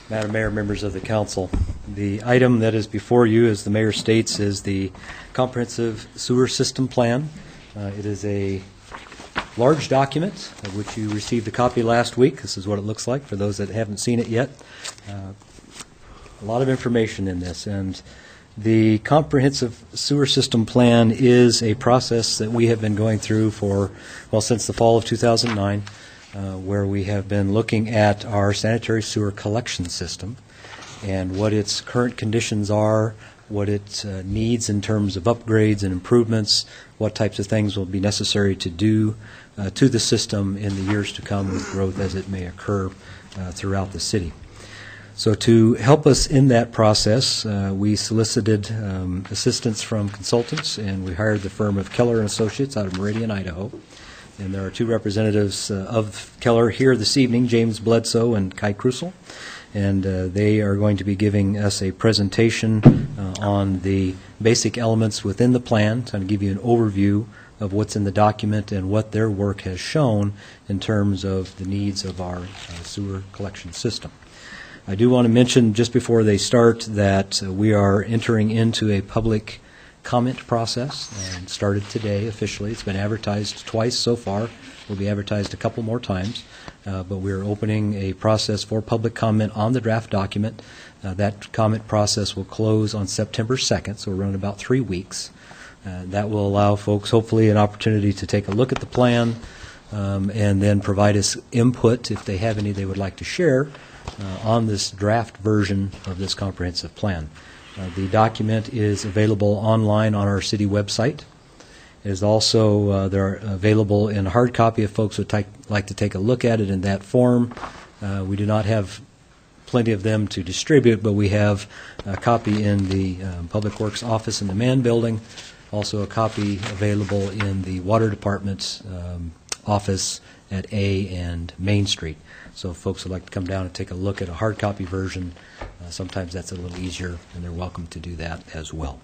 Madam Mayor, members of the council, the item that is before you, as the mayor states, is the Comprehensive Sewer System Plan. It is a large document of which you received a copy last week. This is what it looks like for those that haven't seen it yet. A lot of information in this, and the Comprehensive Sewer System Plan is a process that we have been going through for, well, since the fall of 2009, where we have been looking at our sanitary sewer collection system and what its current conditions are, what it needs in terms of upgrades and improvements, what types of things will be necessary to do to the system in the years to come with growth as it may occur throughout the city. So to help us in that process, we solicited assistance from consultants, and we hired the firm of Keller & Associates out of Meridian, Idaho. And there are two representatives of Keller here this evening, James Bledsoe and Kai Krusel. And they are going to be giving us a presentation on the basic elements within the plan, trying to give you an overview of what's in the document and what their work has shown in terms of the needs of our sewer collection system. I do want to mention just before they start that we are entering into a public comment process and started today officially. It's been advertised twice so far. Will be advertised a couple more times, but we're opening a process for public comment on the draft document. That comment process will close on September 2nd, so we're running about 3 weeks. That will allow folks hopefully an opportunity to take a look at the plan and then provide us input if they have any they would like to share on this draft version of this comprehensive plan. The document is available online on our city website. It is also they're available in hard copy if folks would like to take a look at it in that form. We do not have plenty of them to distribute, but we have a copy in the Public Works office in the Mann Building, also a copy available in the Water Department's office at A and Main Street. So if folks would like to come down and take a look at a hard copy version, sometimes that's a little easier, and they're welcome to do that as well.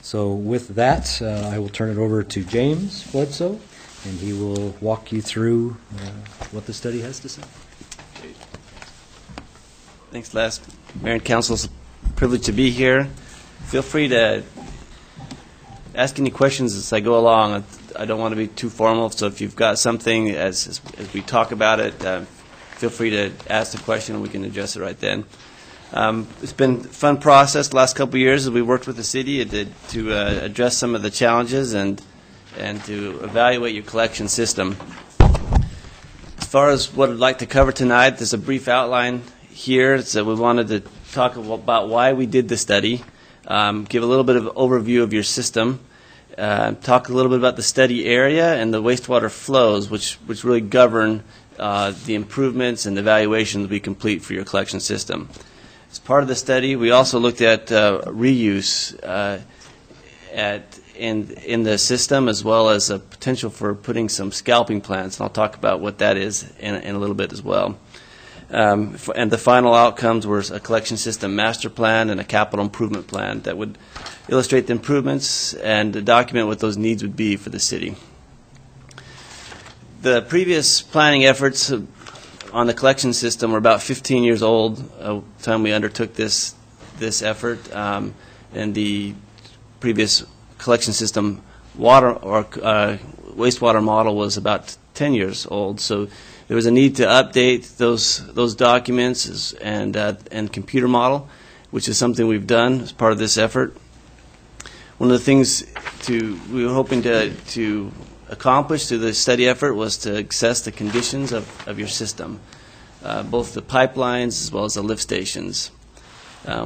So with that, I will turn it over to James Bledsoe, and he will walk you through what the study has to say. Thanks, Les. Mayor and Council, it's a privilege to be here. Feel free to ask any questions as I go along. I don't want to be too formal, so if you've got something as we talk about it, feel free to ask the question and we can address it right then. It's been a fun process the last couple of years as we worked with the city to address some of the challenges and to evaluate your collection system. As far as what I'd like to cover tonight, there's a brief outline here. So we wanted to talk about why we did the study, give a little bit of an overview of your system, talk a little bit about the study area and the wastewater flows, which really govern the improvements and evaluations we complete for your collection system. As part of the study, we also looked at reuse in the system, as well as a potential for putting some scalping plants, and I'll talk about what that is in a little bit as well. And the final outcomes were a collection system master plan and a capital improvement plan that would illustrate the improvements and document what those needs would be for the city. The previous planning efforts on the collection system were about 15 years old at the time we undertook this effort, and the previous collection system water or wastewater model was about 10 years old. So there was a need to update those documents and computer model, which is something we've done as part of this effort. One of the things we were hoping to accomplish through the study effort was to assess the conditions of your system, both the pipelines as well as the lift stations.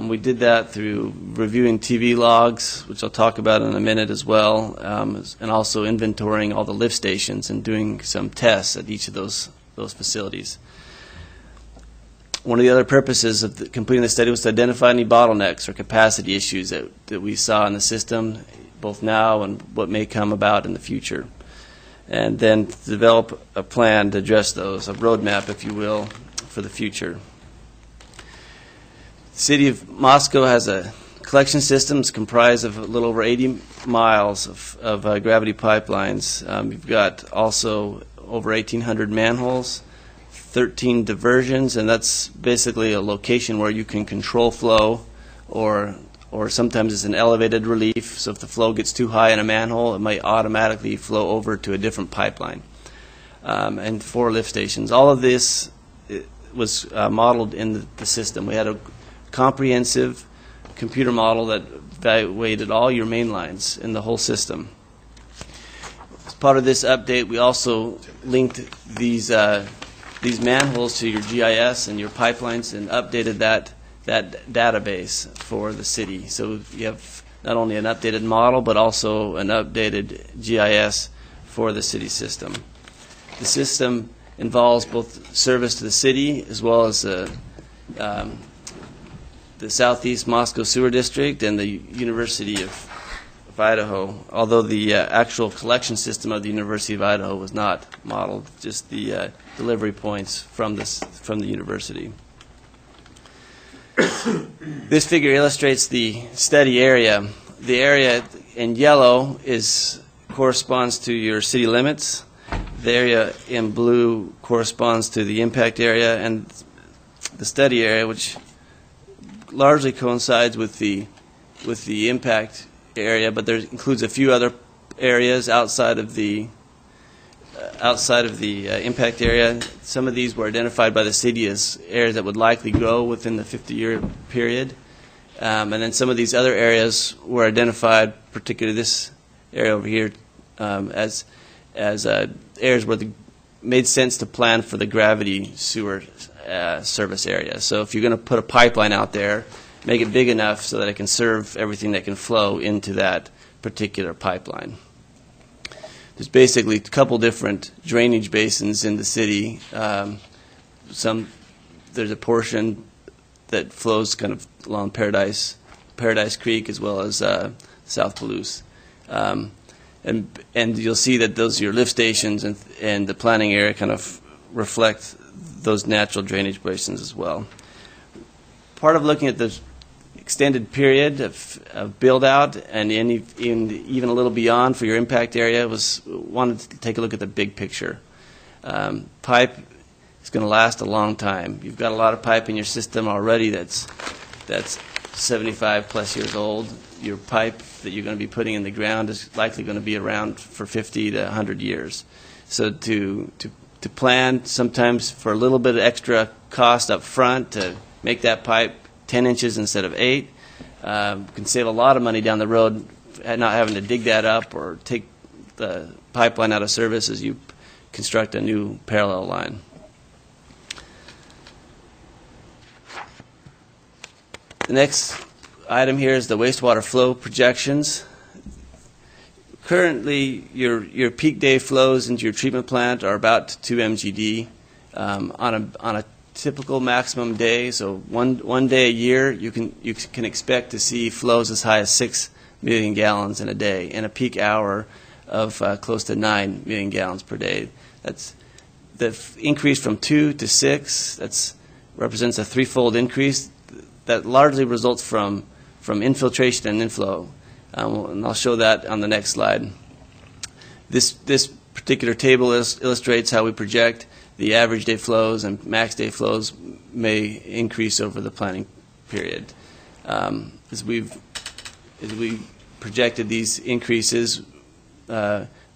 We did that through reviewing TV logs, which I'll talk about in a minute as well, and also inventorying all the lift stations and doing some tests at each of those facilities. One of the other purposes of completing the study was to identify any bottlenecks or capacity issues that we saw in the system, both now and what may come about in the future, and then develop a plan to address those, a roadmap, if you will, for the future. The City of Moscow has a collection system that's comprised of a little over 80 miles of gravity pipelines. You've got also over 1,800 manholes, 13 diversions, and that's basically a location where you can control flow, or sometimes it's an elevated relief. So if the flow gets too high in a manhole, it might automatically flow over to a different pipeline. And 4 lift stations. All of this was modeled in the system. We had a comprehensive computer model that evaluated all your main lines in the whole system. As part of this update, we also linked these manholes to your GIS and your pipelines and updated that database for the city. So you have not only an updated model, but also an updated GIS for the city system. The system involves both service to the city as well as the Southeast Moscow Sewer District and the University of Idaho, although the actual collection system of the University of Idaho was not modeled, just the delivery points from the university. This figure illustrates the study area. The area in yellow corresponds to your city limits. The area in blue corresponds to the impact area, and the study area, which largely coincides with the impact area, but there includes a few other areas outside of the impact area. Some of these were identified by the city as areas that would likely grow within the 50-year period, and then some of these other areas were identified, particularly this area over here, as areas where it made sense to plan for the gravity sewer service area. So if you're going to put a pipeline out there, make it big enough so that it can serve everything that can flow into that particular pipeline. There's basically a couple different drainage basins in the city. There's a portion that flows kind of along Paradise Creek as well as South Palouse. And you'll see that those your lift stations and the planning area kind of reflect those natural drainage basins as well. Part of looking at the extended period of build out and even a little beyond for your impact area wanted to take a look at the big picture. Pipe is going to last a long time. You've got a lot of pipe in your system already that's 75 plus years old. Your pipe that you're going to be putting in the ground is likely going to be around for 50 to 100 years. So to plan sometimes for a little bit of extra cost up front to make that pipe 10 inches instead of 8 can save a lot of money down the road, not having to dig that up or take the pipeline out of service as you construct a new parallel line. The next item here is the wastewater flow projections. Currently, your peak day flows into your treatment plant are about 2 MGD. On a typical maximum day, so one day a year, you can expect to see flows as high as 6 million gallons in a day, and a peak hour of close to 9 million gallons per day. That's the increase from 2 to 6. That represents a threefold increase. That largely results from infiltration and inflow, and I'll show that on the next slide. This particular table illustrates how we project the average day flows and max day flows may increase over the planning period. As we projected these increases,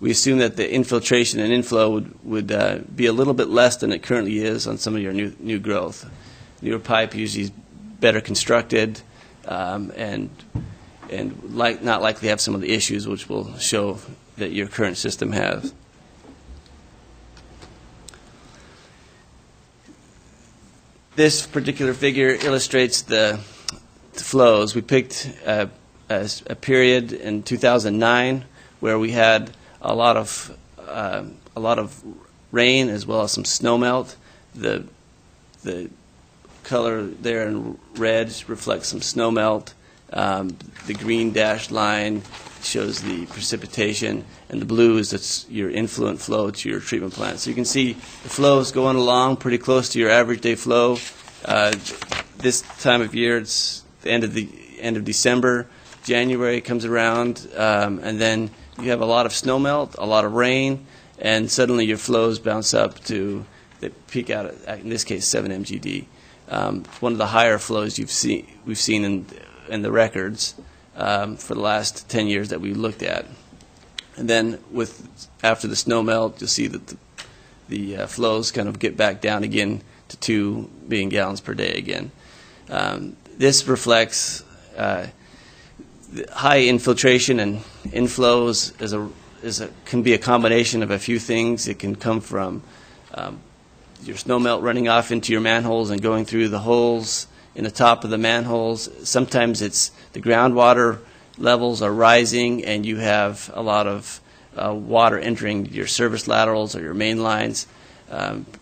we assume that the infiltration and inflow would be a little bit less than it currently is on some of your new growth. Newer pipe usually is better constructed and not likely have some of the issues which will show that your current system has. This particular figure illustrates the flows. We picked a period in 2009 where we had a lot of rain as well as some snow melt. The color there in red reflects some snow melt. The green dashed line shows the precipitation, and the blue is your influent flow to your treatment plant. So you can see the flow is going along pretty close to your average day flow. This time of year, it's the end of December. January comes around, and then you have a lot of snow melt, a lot of rain, and suddenly your flows bounce up to that peak out at, in this case, 7 MGD. It's one of the higher flows we've seen in the records for the last 10 years that we looked at. And then after the snow melt, you'll see that the flows kind of get back down again to 2 being gallons per day again. This reflects high infiltration and inflows can be a combination of a few things. It can come from your snow melt running off into your manholes and going through the holes in the top of the manholes. Sometimes it's the groundwater levels are rising and you have a lot of water entering your service laterals or your main lines.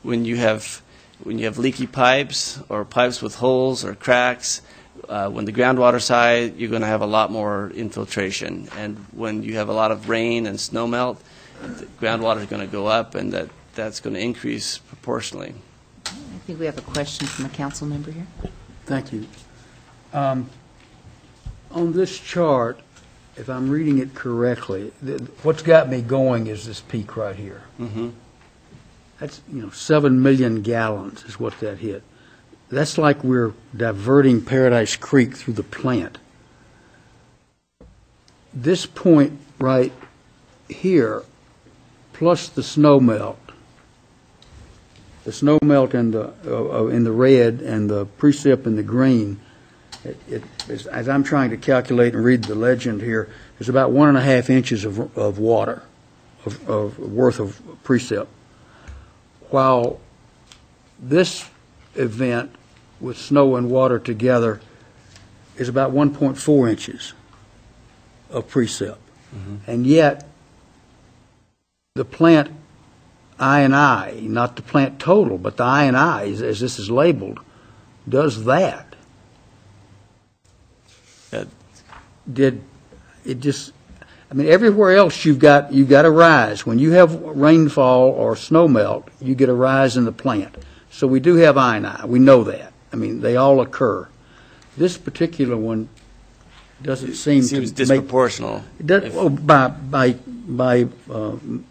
When you have leaky pipes or pipes with holes or cracks, when the groundwater's high, you're going to have a lot more infiltration. And when you have a lot of rain and snow melt, the groundwater is going to go up, and that's going to increase proportionally. I think we have a question from a council member here. Thank you. On this chart, if I'm reading it correctly, what's got me going is this peak right here. Mm-hmm. That's 7 million gallons is what that hit. That's like we're diverting Paradise Creek through the plant. This point right here, plus the snow melt in the red and the precip in the green, as I'm trying to calculate and read the legend here, there's about 1.5 inches of water worth of precip. While this event with snow and water together is about 1.4 inches of precip. Mm-hmm. And yet the plant I&I, not the plant total, but the I&I, as this is labeled, does that. Everywhere else you've got a rise. When you have rainfall or snow melt, you get a rise in the plant. So we do have I&I. We know that. They all occur. This particular one doesn't seems disproportional. By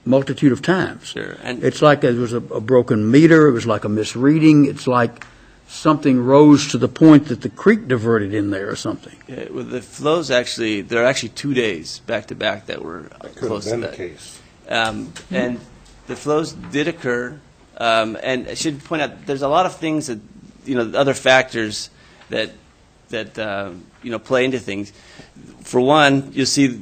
multitude of times. Sure. And it's like there was a broken meter. It was like a misreading. It's like something rose to the point that the creek diverted in there or something. Yeah, well, the flows there are actually 2 days back to back that were close to that. The case. And the flows did occur. And I should point out, there's a lot of things that, other factors that play into things. For one, you'll see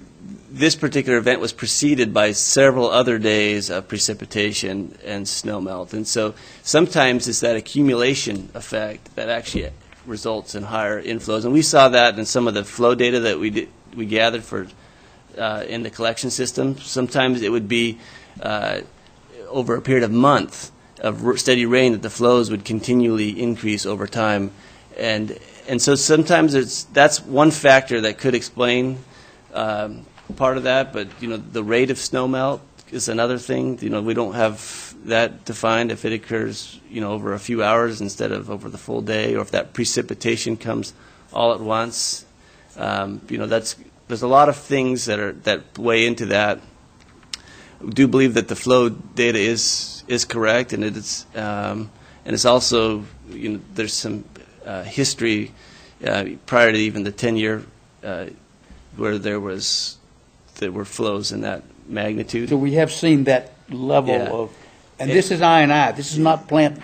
this particular event was preceded by several other days of precipitation and snow melt. And so sometimes it's that accumulation effect that actually results in higher inflows. And we saw that in some of the flow data that we gathered for in the collection system. Sometimes it would be over a period of months of steady rain that the flows would continually increase over time. And so sometimes that's one factor that could explain part of that, but the rate of snow melt is another thing. We don't have that defined if it occurs over a few hours instead of over the full day, or if that precipitation comes all at once. There's a lot of things that weigh into that. We do believe that the flow data is correct, and it's also there's some history prior to even the 10-year where there were flows in that magnitude. So we have seen that level of, and this is I&I. This is not plant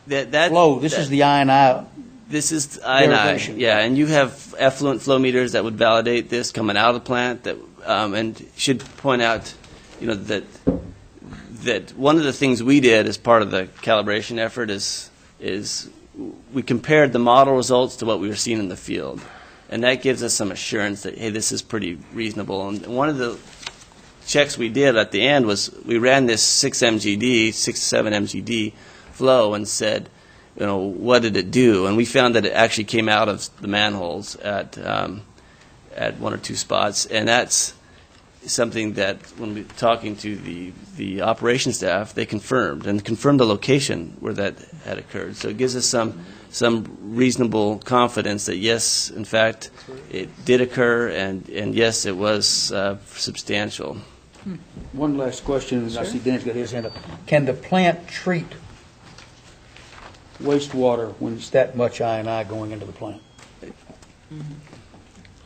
flow. This is the I&I. This is I&I. Yeah, and you have effluent flow meters that would validate this coming out of the plant. And should point out, that one of the things we did as part of the calibration effort is we compared the model results to what we were seeing in the field. And that gives us some assurance that, hey, this is pretty reasonable. And one of the checks we did at the end was we ran this 6 to 7 MGD flow and said, what did it do? And we found that it actually came out of the manholes at 1 or 2 spots. And that's something that when we were talking to the operations staff, they confirmed the location where that had occurred. So it gives us some reasonable confidence that yes, in fact, it did occur, and yes, it was substantial. One last question, and I see Dennis got his hand up. Can the plant treat wastewater when it's that much I&I going into the plant?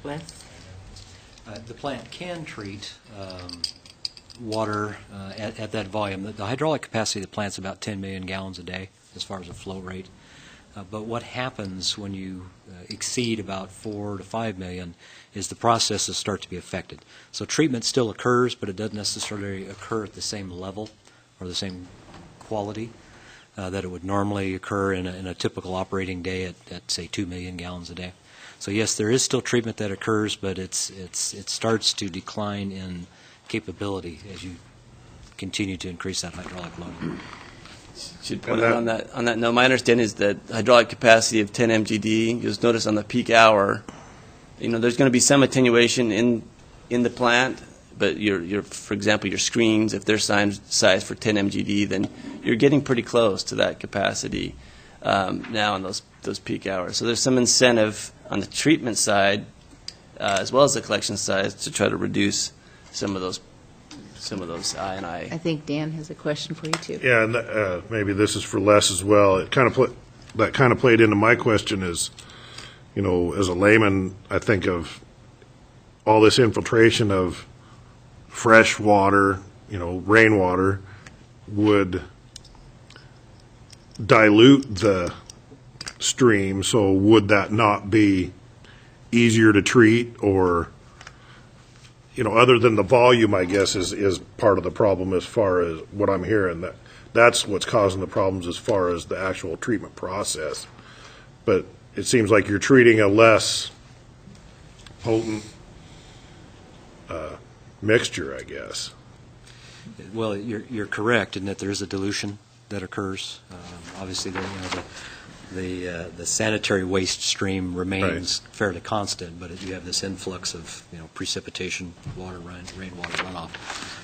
Wes? The plant can treat water at that volume. The hydraulic capacity of the plant's about 10 million gallons a day as far as the flow rate. But what happens when you exceed about 4 to 5 million is the processes start to be affected. So treatment still occurs, but it doesn't necessarily occur at the same level or the same quality that it would normally occur in a typical operating day at, say, 2 million gallons a day. So yes, there is still treatment that occurs, but it starts to decline in capability as you continue to increase that hydraulic load. Should point out on that note, my understanding is that hydraulic capacity of 10 MGD, you'll notice on the peak hour, there's going to be some attenuation in the plant, but for example, your screens, if they're sized for 10 MGD, then you're getting pretty close to that capacity now on those peak hours. So there's some incentive on the treatment side as well as the collection side to try to reduce some of those I&I. I think Dan has a question for you, too. Yeah, and maybe this is for Les as well. That kind of played into my question is, as a layman, I think of all this infiltration of fresh water, rainwater, would dilute the stream. So would that not be easier to treat, or other than the volume, I guess, is part of the problem as far as what I'm hearing. That's what's causing the problems as far as the actual treatment process. But it seems like you're treating a less potent mixture, I guess. Well, you're correct in that there is a dilution that occurs. Obviously, the sanitary waste stream remains fairly constant, but you have this influx of precipitation, rainwater runoff.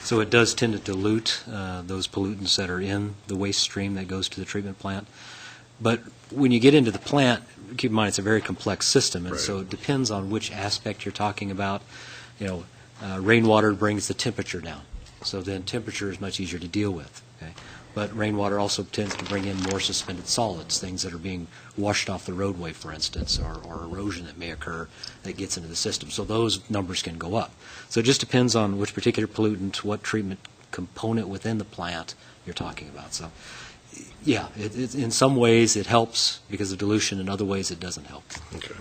So it does tend to dilute those pollutants that are in the waste stream that goes to the treatment plant. But when you get into the plant, keep in mind it's a very complex system, and so it depends on which aspect you're talking about. Rainwater brings the temperature down, so then temperature is much easier to deal with. Okay? But rainwater also tends to bring in more suspended solids, things that are being washed off the roadway, for instance, or erosion that may occur that gets into the system. So those numbers can go up. So it just depends on which particular pollutant, what treatment component within the plant you're talking about. So, yeah, in some ways it helps because of dilution. In other ways it doesn't help. Okay.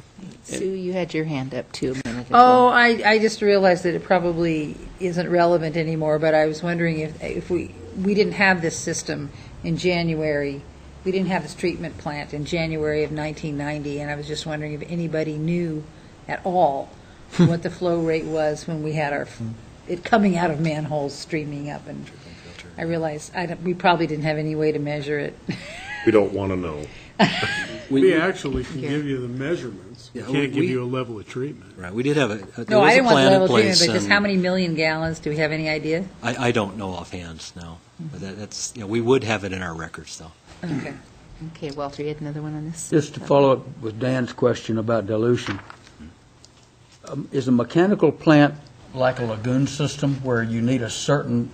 Sue, you had your hand up, too, a minute ago. Oh, I just realized that it probably isn't relevant anymore, but I was wondering if we didn't have this system in January, we didn't have this treatment plant in January of 1990, and I was just wondering if anybody knew at all what the flow rate was when we had it coming out of manholes streaming up. And I realized we probably didn't have any way to measure it. We don't want to know. We actually can give you the measurements. We Yeah, can't give you a level of treatment. Right. We did have No, I didn't want the plan in level of treatment, place. but just how many million gallons? Do we have any idea? I don't know offhand, no. But that's we would have it in our records, though. Okay. Okay, Walter, you had another one on this? Just to follow up with Dan's question about dilution, is a mechanical plant like a lagoon system where you need a certain,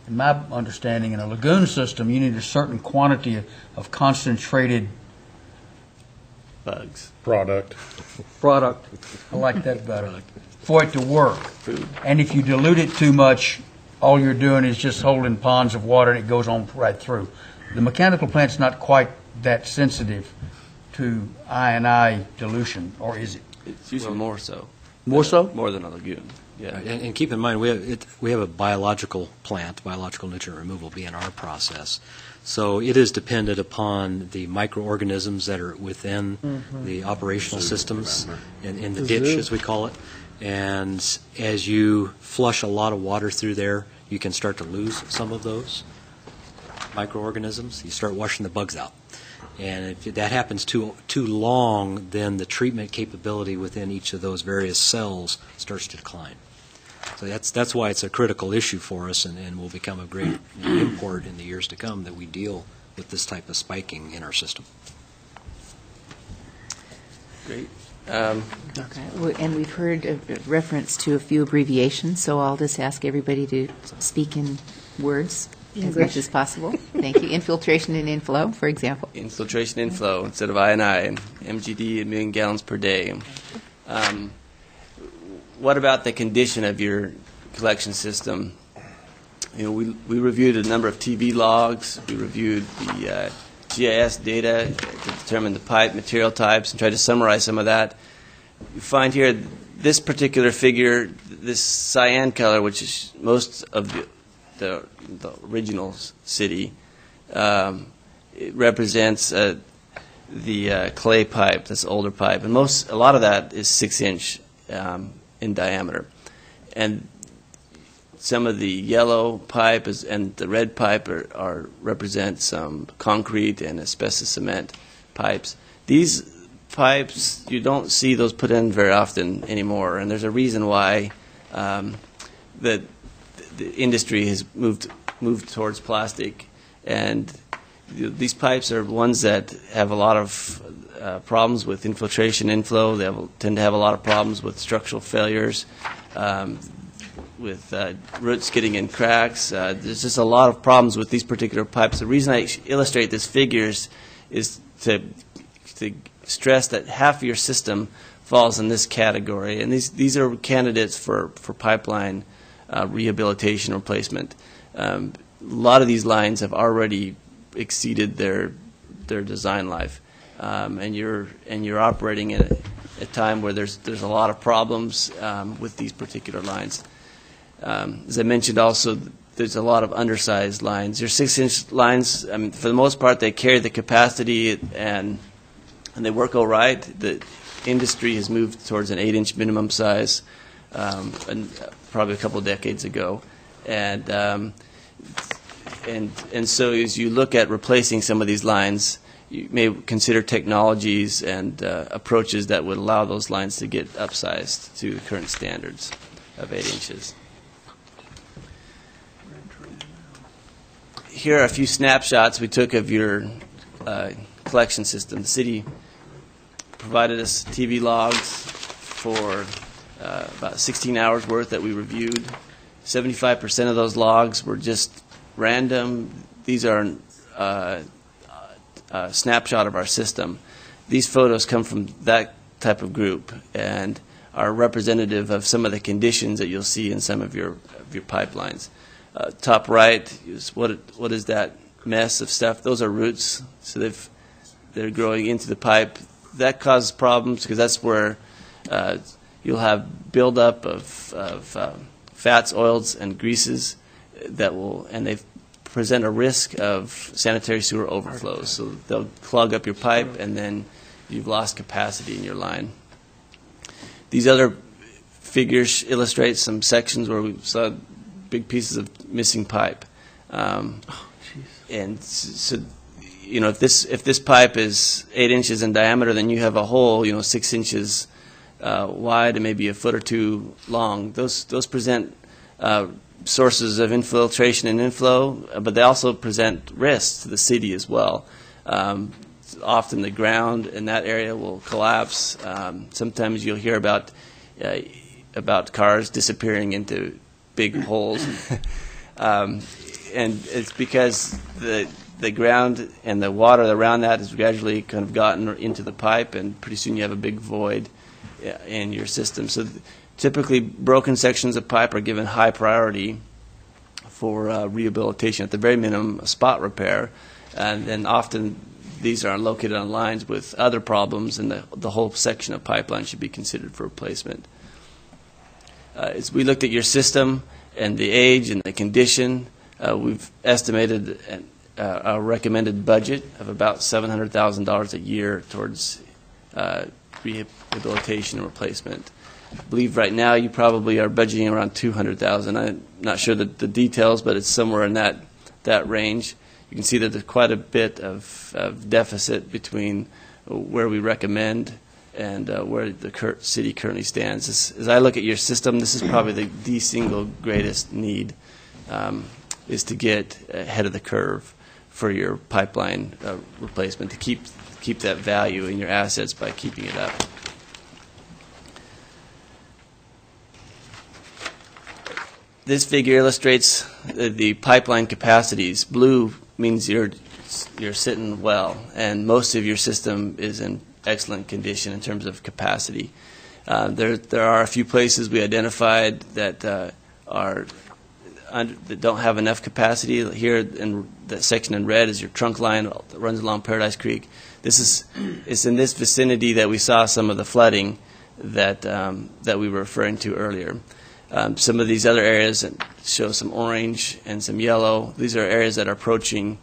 in my understanding, in a lagoon system, you need a certain quantity of concentrated Bugs. Product. I like that better, for it to work. And if you dilute it too much, all you're doing is just holding ponds of water and it goes on right through. The mechanical plant's not quite that sensitive to I&I dilution, or is it? It's usually more so. More so? More than a lagoon. Yeah. Right. And keep in mind, we have a biological plant, biological nutrient removal BNR process. So it is dependent upon the microorganisms that are within the operational systems, in the ditch, as we call it. And as you flush a lot of water through there, you can start to lose some of those microorganisms. You start washing the bugs out. And if that happens too long, then the treatment capability within each of those various cells starts to decline. So that's why it's a critical issue for us, and will become a great import in the years to come that we deal with this type of spiking in our system. Great. Okay. And we've heard a reference to a few abbreviations, so I'll just ask everybody to speak in words. as much as possible. Thank you. Infiltration and inflow, for example. Infiltration inflow instead of I&I, MGD, a million gallons per day. What about the condition of your collection system? You know, we reviewed a number of TV logs. We reviewed the GIS data to determine the pipe material types and tried to summarize some of that. You find here this particular figure, this cyan color, which is most of the original city, it represents the clay pipe, this older pipe, and a lot of that is 6-inch in diameter, and some of the yellow pipe and the red pipe represent some concrete and asbestos cement pipes. These pipes, you don't see those put in very often anymore, and there's a reason why the industry has moved towards plastic, and these pipes are ones that have a lot of problems with infiltration inflow. They tend to have a lot of problems with structural failures, with roots getting in cracks. There's just a lot of problems with these particular pipes. The reason I illustrate these figures is to stress that half of your system falls in this category, and these are candidates for pipeline rehabilitation replacement. A lot of these lines have already exceeded their design life, and you're operating at a time where there's a lot of problems with these particular lines. As I mentioned also, there's a lot of undersized lines. Your 6-inch lines, I mean, for the most part, they carry the capacity and they work all right. The industry has moved towards an 8-inch minimum size, and probably a couple of decades ago, and so as you look at replacing some of these lines, you may consider technologies and approaches that would allow those lines to get upsized to the current standards of 8 inches. Here are a few snapshots we took of your collection system. The city provided us TV logs for about 16 hours worth that we reviewed. 75% of those logs were just random. These are a snapshot of our system. These photos come from that type of group and are representative of some of the conditions that you'll see in some of your pipelines. Top right is what is that mess of stuff? Those are roots, so they're growing into the pipe. That causes problems because that's where you'll have buildup of fats, oils, and greases and they present a risk of sanitary sewer overflows. So they'll clog up your pipe, and then you've lost capacity in your line. These other figures illustrate some sections where we saw big pieces of missing pipe, and so you know if this pipe is 8 inches in diameter, then you have a hole 6 inches wide and maybe a foot or two long. Those present sources of infiltration and inflow, but they also present risks to the city as well. Often the ground in that area will collapse. Sometimes you'll hear about cars disappearing into big holes, and it's because the ground and the water around that has gradually kind of gotten into the pipe, and pretty soon you have a big void in your system. So typically, broken sections of pipe are given high priority for rehabilitation. At the very minimum, a spot repair, and then often these are located on lines with other problems, and the whole section of pipeline should be considered for replacement. As we looked at your system and the age and the condition, we've estimated a recommended budget of about $700,000 a year towards rehabilitation and replacement. I believe right now you probably are budgeting around $200,000. I'm not sure the details, but it's somewhere in that range. You can see that there's quite a bit of deficit between where we recommend and where the city currently stands. As I look at your system, this is probably the single greatest need, is to get ahead of the curve for your pipeline replacement, to keep that value in your assets by keeping it up. this figure illustrates the pipeline capacities. Blue means you're sitting well, and most of your system is in excellent condition in terms of capacity. There are a few places we identified that that don't have enough capacity. Here in the section in red is your trunk line that runs along Paradise Creek. It's in this vicinity that we saw some of the flooding that we were referring to earlier. Some of these other areas that show some orange and some yellow. These are areas that are approaching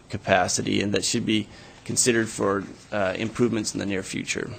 capacity and that should be considered for improvements in the near future.